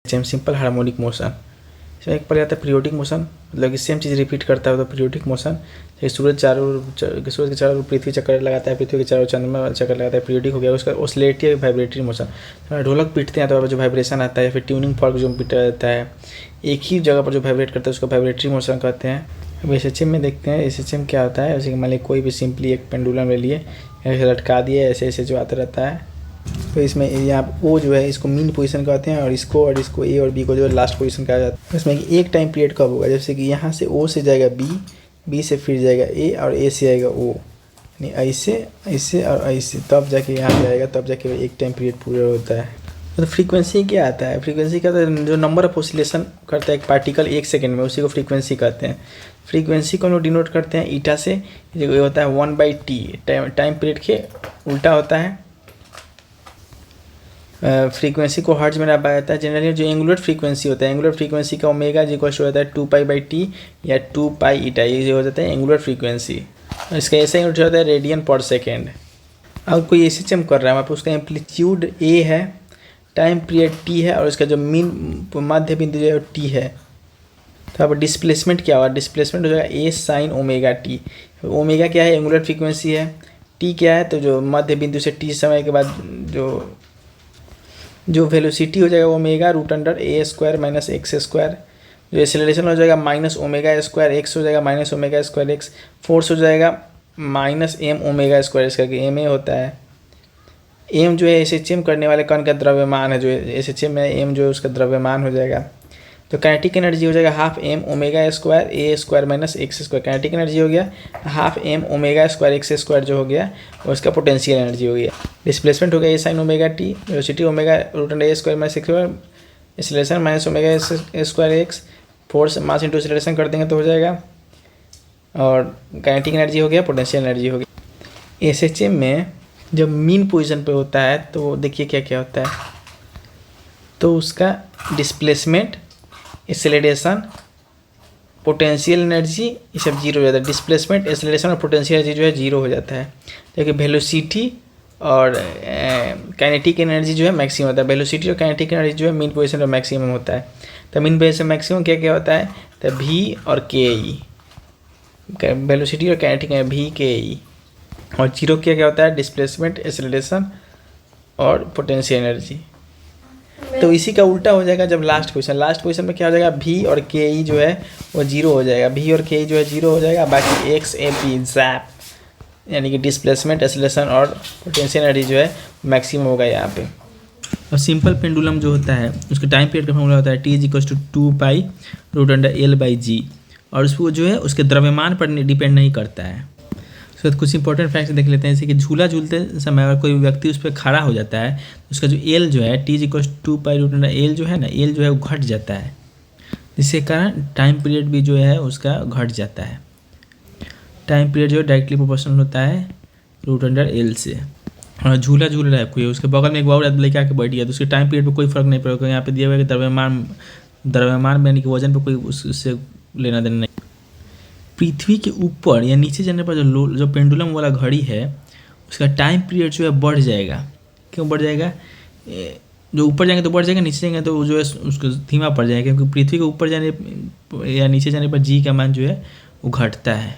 Same simple harmonic motion. इसमें एक पहले आता है पीरियोडिक मोशन, मतलब कि सेम चीज़ रिपीट करता है तो पीरियोडिक मोशन। सूरज के चारों ओर पृथ्वी चक्कर लगाता है, पृथ्वी के चारों चंद्रमा चक्कर लगाता है, पीरियोडिक हो गया। उसका ऑसिलेटरी वाइब्रेटरी मोशन, ढोलक पीटते हैं तो जो वाइब्रेशन आता है, फिर ट्यूनिंग फॉर्क जो पीटा जाता है एक ही जगह पर जो वाइब्रेट करता है उसको वाइब्रेटरी मोशन कहते हैं। अब एसएचएम में देखते हैं एसएचएम क्या होता है। जैसे कि मान लीजिए कोई भी सिंपली एक पेंडुलम ले लिए, ऐसे लटका दिए, ऐसे ऐसे जो आता रहता है। तो इसमें यहाँ ओ जो है इसको मीन पोजीशन कहते हैं, और इसको ए और बी को जो है लास्ट पोजीशन कहा जाता है। इसमें एक टाइम पीरियड कब होगा, जैसे कि यहाँ से ओ से जाएगा बी से फिर जाएगा ए, और ए से आएगा ओ, यानी ऐसे ऐसे और ऐसे, तब जाके यहाँ जाएगा, तब जाके एक टाइम पीरियड पूरा होता है। तो फ्रीक्वेंसी क्या आता है, फ्रीक्वेंसी का तो जो नंबर ऑफ ऑसिलेशन करता है एक पार्टिकल एक सेकंड में, उसी को फ्रीक्वेंसी कहते हैं। फ्रीक्वेंसी को हम लोग डिनोट करते हैं ईटा से, जो होता है 1/t, टाइम पीरियड के उल्टा होता है। फ्रीक्वेंसी को हर्ट्ज में नापा जाता है। जनरली जो एंगुलर फ्रीक्वेंसी होता है, एंगुलर फ्रीक्वेंसी का ओमेगा जिक्वल टू होता है 2π/t या 2π ईटा, ये हो जाता है एंगुलर फ्रीक्वेंसी। इसका ऐसा यूनिट होता है रेडियन पर सेकेंड। अब कोई एसएचएम कर रहा है, वहाँ पर उसका एम्पलीट्यूड ए है, टाइम पीरियड टी है, और इसका जो मीन मध्य बिंदु जो है टी है। तो अब डिस्प्लेसमेंट क्या होगा, डिस्प्लेसमेंट हो जाएगा ए साइन ओमेगा टी। ओमेगा क्या है, एंगुलर फ्रीक्वेंसी है, टी क्या है, तो जो मध्य बिंदु से टी समय के बाद जो वेलोसिटी हो जाएगा ओमेगा √a² - x²। जो एक्सेलरेशन हो जाएगा -ω² x हो जाएगा -ω² x। फोर्स हो जाएगा -m⍵², इसका m a होता है। m जो है एसएचएम करने वाले कण का द्रव्यमान है, जो एसएचएम है m जो है उसका द्रव्यमान हो जाएगा। तो काइनेटिक एनर्जी हो जाएगा ½ m⍵² a² - x²। Kinetic energy हो गया ½ m⍵² x² जो हो गया, और उसका पोटेंशियल एनर्जी हो गया। डिस्प्लेसमेंट हो गया A sine omega T, velocity omega √a² - x², acceleration -ω² x, force mass into acceleration कर देंगे तो हो जाएगा, और काइनेटिक एनर्जी हो गया, पोटेंशियल एनर्जी हो गया। एसएचएम में जब मीन पोजीशन पे होता है तो देखिए क्या क्या होता है। तो उसका डिस्प्लेसमेंट, एक्सेलरेशन, पोटेंशियल एनर्जी ये सब जीरो हो जाता है। डिस्प्लेसमेंट, एक्सेलरेशन और पोटेंशियल एनर्जी जो है जीरो हो जाता है, जबकि वेलोसिटी और काइनेटिक एनर्जी जो है मैक्सिमम होता है। वेलोसिटी और काइनेटिक एनर्जी जो है मीन पोजीशन पर मैक्सिमम होता है। तो मीन पोजीशन मैक्सिमम क्या क्या होता है, तो v और ke, वेलोसिटी और काइनेटिक v ke, और जीरो क्या क्या होता है, डिस्प्लेसमेंट, एक्सेलरेशन और पोटेंशियल एनर्जी। तो इसी का उल्टा हो जाएगा जब लास्ट पोजीशन में क्या हो जाएगा, v और ke जो है वो जीरो हो जाएगा, v और ke जो है जीरो हो जाएगा, बाकी x a p जैप, यानी कि डिस्प्लेसमेंट, एक्सेलरेशन और पोटेंशियल एनर्जी जो है मैक्सिमम होगा यहाँ पे। और सिंपल पेंडुलम जो होता है उसके टाइम पीरियड का फॉर्मूला होता है t = 2π√L/g, और उसको जो है उसके द्रव्यमान पर डिपेंड नहीं करता है। उसके बाद कुछ इंपॉर्टेंट फैक्ट्स देख लेते हैं, जैसे कि झूला झूलते समय अगर कोई व्यक्ति उस पर खड़ा हो जाता है तो उसका जो एल जो है t = 2π√L जो है ना, एल जो है वो घट जाता है, जिसके कारण टाइम पीरियड भी जो है उसका घट जाता है। टाइम पीरियड जो है डायरेक्टली प्रोपोर्शनल होता है √L से। और झूला झूल रहा है कोई, उसके बगल में एक और आदमी लेके आके बैठ गया तो उसके टाइम पीरियड पर कोई फर्क नहीं पड़ेगा। यहाँ पे दिया हुआ है कि द्रव्यमान में यानी कि वजन पर कोई उससे लेना देना नहीं। पृथ्वी के ऊपर या नीचे जाने पर जो पेंडुलम वाला घड़ी है उसका टाइम पीरियड जो है बढ़ जाएगा। क्यों बढ़ जाएगा, जो ऊपर जाएंगे तो बढ़ जाएगा, नीचे जाएंगे तो जो है उसको धीमा पड़ जाएगा, क्योंकि पृथ्वी के ऊपर जाने या नीचे जाने पर जी का मान जो है वो घटता है।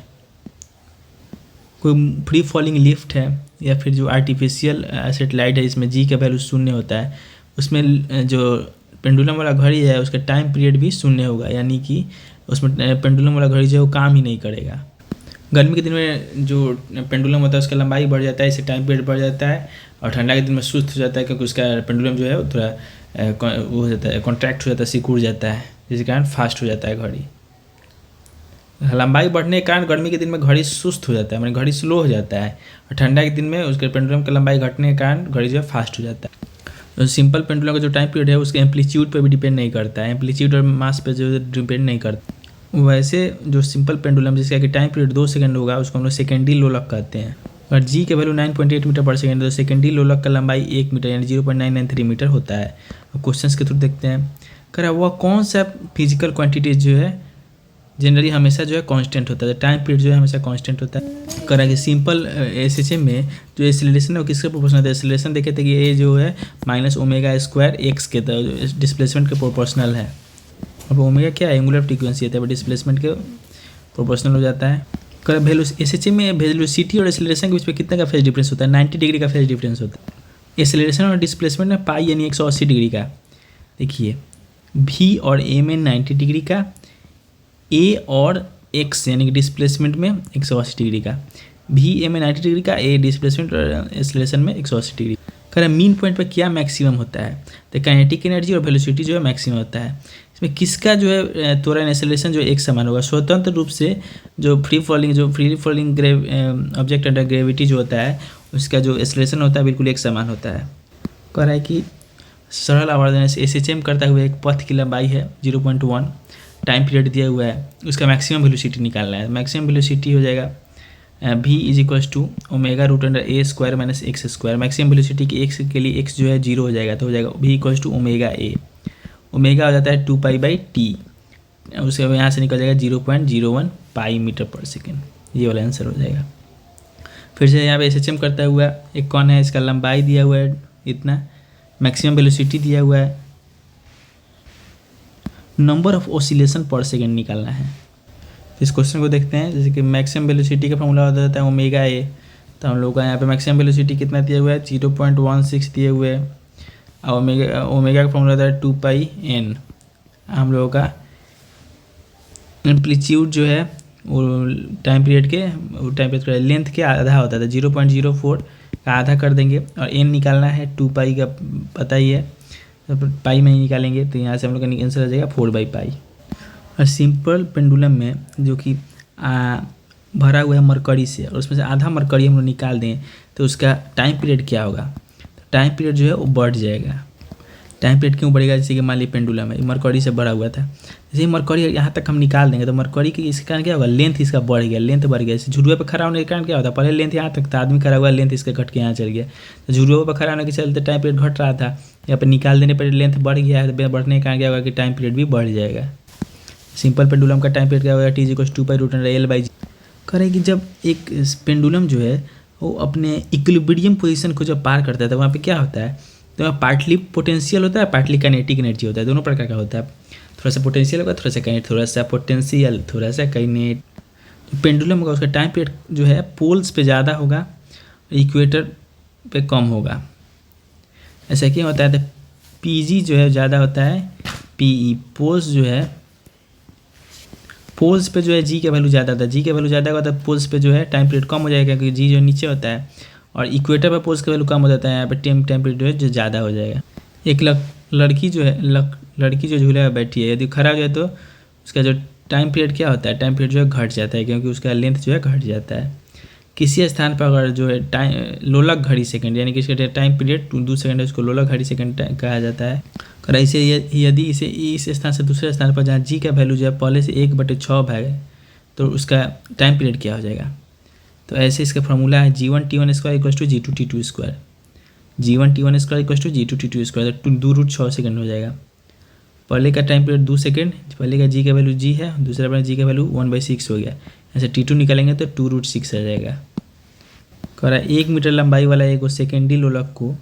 कोई फ्री फॉलिंग लिफ्ट है या फिर जो आर्टिफिशियल सेटेलाइट है इसमें जी का वैल्यू 0 होता है, उसमें जो पेंडुलम वाला घड़ी है उसका टाइम पीरियड भी 0 होगा, यानी कि उसमें पेंडुलम वाला घड़ी जो है वो काम ही नहीं करेगा। गर्मी के दिन में जो पेंडुलम होता है उसका लंबाई बढ़ जाता है, इससे टाइम पीरियड बढ़ जाता है, और ठंडा के दिन में सुस्त हो जाता है, क्योंकि उसका पेंडुलम जो है वो थोड़ा वो हो जाता है, कॉन्ट्रैक्ट हो जाता है, सिकुड़ जाता है, जिसके कारण फास्ट हो जाता है घड़ी। लंबाई बढ़ने के कारण गर्मी के दिन में घड़ी सुस्त हो जाता है, माने घड़ी स्लो हो जाता है, और ठंडा के दिन में उसके पेंडुलम की लंबाई घटने के कारण घड़ी जो है फास्ट हो जाता है। तो सिंपल पेंडुलम का जो टाइम पीरियड है उसके एम्पलीट्यूड पर भी डिपेंड नहीं करता है, एम्पलीट्यूड और मास पे जो डिपेंड नहीं करता। वैसे जो सिंपल पेंडुलम जिसका कि टाइम पीरियड 2 सेकंड होगा उसको हम लोग सेकेंडरी लोलक कहते हैं, और जी के वैल्यू 9.8 मीटर पर सेकेंड, तो सेकेंडरी लोलक का लंबाई 1 मीटर यानी 0.993 मीटर होता है। अब क्वेश्चन के थ्रू देखते हैं, कह रहा वह कौन सा फिजिकल क्वांटिटी जो है जनरली हमेशा जो है कांस्टेंट होता है, टाइम पीरियड जो है हमेशा कांस्टेंट होता है। करा कि सिंपल एसएचएम में जो एक्सेलरेशन है वो किसके प्रोपोर्शनल है, एक्सेलरेशन देखे थे कि ये जो है माइनस ओमेगा स्क्वायर एक्स के डिस्प्लेसमेंट के प्रोपोर्शनल है। अब ओमेगा क्या है, एंगुलर फ्रीक्वेंसी होता है, डिस्प्लेसमेंट के प्रोपोर्शनल हो जाता है। कर वैल्यू एसएचएम में वेलोसिटी और एक्सेलरेशन के बीच में कितने का फेज डिफरेंस होता है, 90 डिग्री का फेज डिफरेंस होता है। एक्सेलरेशन और डिस्प्लेसमेंट में पाई यानी 180 डिग्री का। देखिए भी और ए में 90 डिग्री का, ए और एक्स यानी कि डिस्प्लेसमेंट में 180 डिग्री का, भी ए में 90 डिग्री का, ए डिस्प्लेसमेंट और एक्सेलरेशन में 180 डिग्री। कह मीन पॉइंट पर क्या मैक्सिमम होता है, तो काइनेटिक एनर्जी और वेलोसिटी जो है मैक्सिमम होता है। इसमें किसका जो है त्वरण एक्सेलरेशन जो एक समान होगा, स्वतंत्र रूप से जो free falling object under gravity जो होता है उसका जो एक्सेलरेशन होता है बिल्कुल एक समान होता है। कह रहा है कि सरल आवर्धन से एसएचएम करता हुआ एक पथ की लंबाई है 0.1, टाइम पीरियड दिया हुआ है, उसका मैक्सिमम वेलोसिटी निकालना है। मैक्सिमम वेलोसिटी हो जाएगा v is equals to omega root under a square minus x square. Maximum velocity की एक्स के लिए एक्स जो है 0 हो जाएगा, तो हो जाएगा v equals to omega a. Omega हो जाता है 2π/t, उसके यहाँ से निकल जाएगा 0.01 पाई मीटर पर सेकेंड, ये वाला आंसर हो जाएगा। फिर से यहाँ पे एसएचएम करता हुआ एक कौन है, इसका लंबाई दिया हुआ है इतना, मैक्सिमम वेलोसिटी दिया हुआ है, नंबर ऑफ ऑसिलेशन पर सेकेंड निकालना है। इस क्वेश्चन को देखते हैं, जैसे कि मैक्सिमम वेलोसिटी का फॉर्मूला होता है ओमेगा ए, तो हम लोग का यहाँ पे मैक्सिमम वेलोसिटी कितना दिया हुआ है 0.16 दिए हुए है, और ओमेगा का फॉर्मूला होता है 2πn। हम लोगों का एम्पलीट्यूड जो है वो टाइम पीरियड का लेंथ के आधा होता था, 0.04 का आधा कर देंगे, और n निकालना है 2π का पता ही है, तो पाई में ही निकालेंगे, तो यहाँ से हम लोग का आंसर आ जाएगा 4/π। और सिंपल पेंडुलम में जो कि भरा हुआ है मरकरी से, और उसमें से आधा मरकरी हम लोग निकाल दें तो उसका टाइम पीरियड क्या होगा, तो टाइम पीरियड जो है वो बढ़ जाएगा। टाइम पीरियड क्यों बढ़ेगा, जैसे कि मान लीजिए पेंडुलम है मरकरी से भरा हुआ था, जैसे मरकरी यहाँ तक हम निकाल देंगे तो मरकरी की इसके कारण क्या होगा, लेंथ इसका बढ़ गया, लेंथ बढ़ गया। जैसे झुरुए पर खड़ा होने के कारण क्या होता है, पहले लेंथ यहाँ तक था, आदमी खड़ा हुआ, लेंथ इसका घट के यहाँ चल गया, तो झुरुए पर खड़ा होने के चलते टाइम पीरियड घट रहा था, यहाँ पर निकाल देने पर लेंथ बढ़ गया है, बढ़ने के कारण क्या होगा कि टाइम पीरियड भी बढ़ जाएगा। सिंपल पेंडुलम का टाइम पीरियड क्या होगा, t = 2π√L/g। करें कि जब एक पेंडुलम जो है वो अपने इक्विलिब्रियम पोजीशन को जब पार करता है तो वहाँ पे क्या होता है, तो वहाँ पार्टली पोटेंशियल होता है, पार्टली काइनेटिक एनर्जी होता है, दोनों प्रकार का होता है। थोड़ा सा पोटेंशियल होगा, थोड़ा सा काइनेटिक, थोड़ा सा पोटेंशियल, थोड़ा सा काइनेट। पेंडुलम होगा उसका टाइम पीरियड जो है पोल्स पे ज़्यादा होगा, इक्वेटर पे कम होगा। ऐसा क्यों होता है, तो पीजी जो है ज़्यादा होता है, पीई पोल्स जो है पोल्स पे जो है जी का वैल्यू ज़्यादा होता है, जी का वैल्यू ज़्यादा होता है पोल्स पे जो है टाइम पीरियड कम हो जाएगा, क्योंकि जी जो नीचे होता है, और इक्वेटर पर पोल्स का वैल्यू कम हो जाता है, यहाँ पे टाइम पीरियड जो है जो ज़्यादा हो जाएगा। एक लड़की जो है लड़की जो झूले में बैठी है, यदि खड़ा हो जाए तो उसका जो टाइम पीरियड क्या होता है, टाइम पीरियड जो है घट जाता है, क्योंकि उसका लेंथ जो है घट जाता है। किसी स्थान पर अगर जो है टाइम लोलक घड़ी सेकंड यानी कि इसका टाइम पीरियड 2 सेकंड है, उसको लोलक घड़ी सेकंड कहा जाता है। और ऐसे यदि इसे इस स्थान से दूसरे स्थान पर जहाँ जी का वैल्यू जो है पहले से 1/6 है, तो उसका टाइम पीरियड क्या हो जाएगा, तो ऐसे इसका फॉर्मूला है g1t1² = g2t2²। g1t1² = g2t2², तो 2√6 सेकंड हो जाएगा। पहले का टाइम पीरियड 2 सेकंड, पहले का जी का वैल्यू जी है, दूसरा पर जी का वैल्यू 1/6 हो गया, ऐसे t2 निकालेंगे तो 2√6 आ जाएगा। कह रहा है 1 मीटर लंबाई वाला एक सेकेंडी लोलक को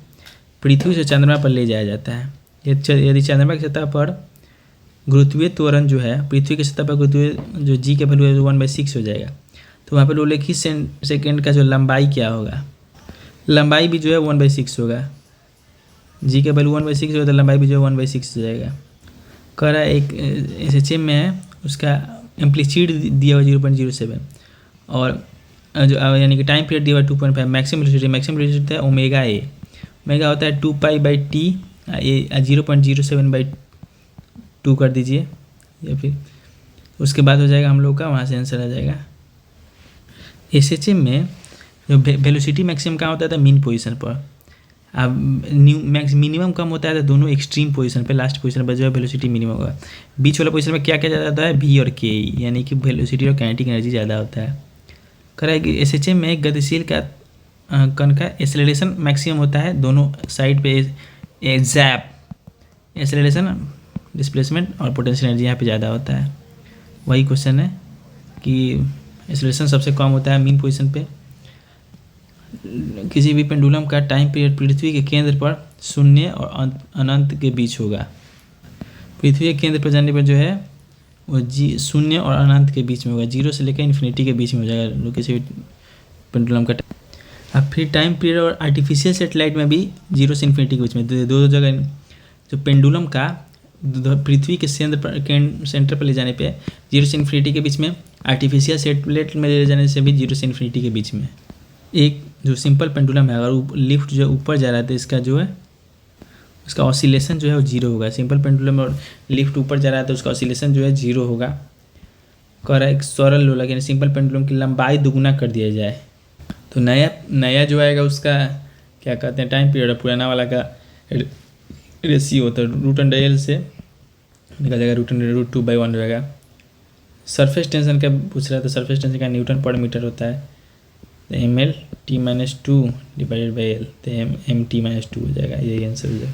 पृथ्वी से चंद्रमा पर ले जाया जाता है। यदि चंद्रमा की सतह पर गुरुत्वीय त्वरण जो है, पृथ्वी की सतह पर गुरुत्वीय जो जी का वैल्यू है 1/6 हो जाएगा, तो वहाँ पर लोलक की सेकेंड का जो लंबाई क्या होगा, लंबाई भी जो है 1/6 होगा, जी का वैल्यू 1/6 होगा तो लंबाई भी जो है 1/6 हो जाएगा। कह रहा है एक एसएचएम में है, उसका एम्पलीट्यूड दिया हुआ 0.07, और जो यानी कि टाइम पीरियड दिया हुआ 2.5, मैक्सिमम वेलोसिटी है ओमेगा ए, ओमेगा होता है 2π/t, 0.07/2 कर दीजिए, या फिर उसके बाद हो जाएगा हम लोग का, वहाँ से आंसर आ जाएगा। एसएचएम में जो वेलोसिटी मैक्सिमम कहाँ होता है, मीन पोजीशन पर, अब मिनिमम कम होता है तो दोनों एक्सट्रीम पोजीशन पे, लास्ट पोजीशन पर जो है वेलोसिटी मिनिमम होगा। बीच वाला पोजीशन में क्या क्या ज़्यादा होता है, वी और के, यानी कि वेलोसिटी और काइनेटिक एनर्जी ज़्यादा होता है। कह रहा है कि एसएचएम में एक गतिशील का कण का एक्सेलरेशन मैक्सिमम होता है, दोनों साइड पे जैप एक्सेलरेशन, डिस्प्लेसमेंट और पोटेंशियल एनर्जी यहाँ पे ज़्यादा होता है। वही क्वेश्चन है कि एक्सेलरेशन सबसे कम होता है मीन पोजीशन पे। किसी भी पेंडुलम का टाइम पीरियड पृथ्वी के केंद्र पर शून्य और अनंत के बीच होगा। पृथ्वी के केंद्र पर जाने पर जो है वो शून्य और अनंत के बीच में होगा, 0 से लेकर इन्फिनिटी के बीच में हो जाएगा किसी भी पेंडुलम का। अब फिर टाइम पीरियड और आर्टिफिशियल सेटेलाइट में भी 0 से इन्फिनिटी के बीच में दो जगह जो पेंडुलम का पृथ्वी के सेंटर पर ले जाने पे 0 से इन्फिनिटी के बीच में, आर्टिफिशियल सेटेलाइट में ले जाने से भी 0 से इन्फिनिटी के बीच में। एक जो सिंपल पेंडुलम है अगर लिफ्ट जो ऊपर जा रहा है तो इसका जो है उसका ऑसिलेशन जो है वो 0 होगा। सिंपल पेंडुलम और लिफ्ट ऊपर जा रहा है तो उसका ऑसिलेशन जो है 0 होगा। कह रहा है एक सरल लोलक यानी सिंपल पेंडुलम की लंबाई दुगुना कर दिया जाए तो नया जो आएगा उसका क्या कहते हैं टाइम पीरियड, पुराना वाला का रेशियो होता है √L से निकल जाएगा √2/1 रहेगा। सरफेस टेंशन का पूछ रहा है तो सरफेस टेंशन का न्यूटन पर मीटर होता है तो mL T-2 / L तो mt-2 हो जाएगा, यही आंसर हो जाएगा।